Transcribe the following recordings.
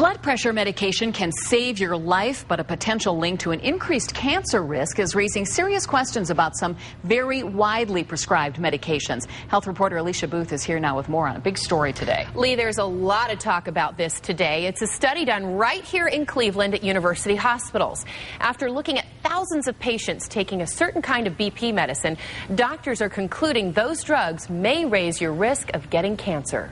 Blood pressure medication can save your life, but a potential link to an increased cancer risk is raising serious questions about some very widely prescribed medications. Health reporter Alicia Booth is here now with more on a big story today. Lee, there's a lot of talk about this today. It's a study done right here in Cleveland at university hospitals. After looking at thousands of patients taking a certain kind of BP medicine, doctors are concluding those drugs may raise your risk of getting cancer.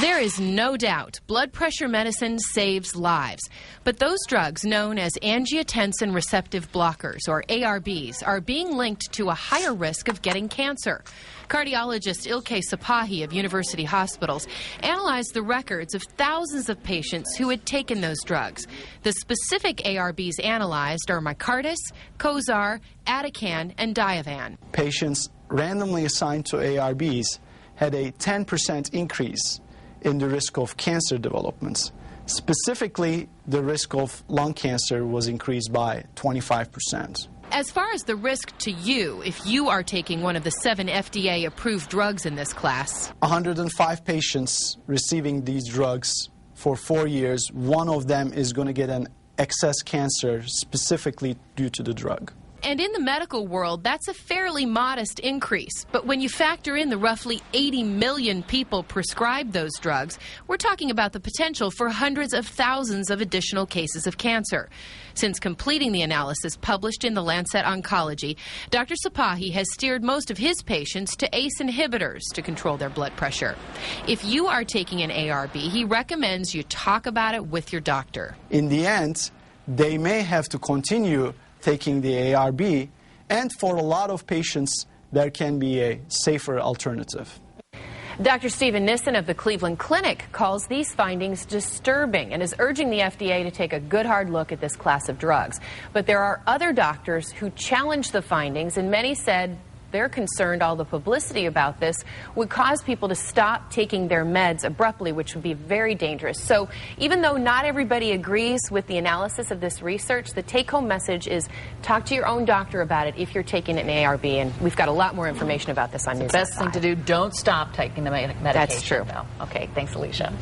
There is no doubt blood pressure medicine saves lives. But those drugs known as angiotensin receptive blockers, or ARBs, are being linked to a higher risk of getting cancer. Cardiologist Ilke Sapahi of University Hospitals analyzed the records of thousands of patients who had taken those drugs. The specific ARBs analyzed are Micardis, Cozar, Atacand, and Diovan. Patients randomly assigned to ARBs had a 10% increase in the risk of cancer development. Specifically, the risk of lung cancer was increased by 25%. As far as the risk to you, if you are taking one of the 7 FDA-approved drugs in this class, 105 patients receiving these drugs for 4 years, one of them is going to get an excess cancer specifically due to the drug. And in the medical world, that's a fairly modest increase. But when you factor in the roughly 80 million people prescribed those drugs, we're talking about the potential for hundreds of thousands of additional cases of cancer. Since completing the analysis published in the Lancet Oncology, Dr. Sapahi has steered most of his patients to ACE inhibitors to control their blood pressure. If you are taking an ARB, he recommends you talk about it with your doctor. In the end, they may have to continue taking the ARB, and for a lot of patients, there can be a safer alternative. Dr. Stephen Nissen of the Cleveland Clinic calls these findings disturbing and is urging the FDA to take a good hard look at this class of drugs. But there are other doctors who challenge the findings, and many said they're concerned all the publicity about this would cause people to stop taking their meds abruptly, which would be very dangerous. So even though not everybody agrees with the analysis of this research, the take-home message is talk to your own doctor about it if you're taking an ARB, and we've got a lot more information about this on News. The best thing to do, don't stop taking the medication. That's true. No. Okay, thanks, Alicia.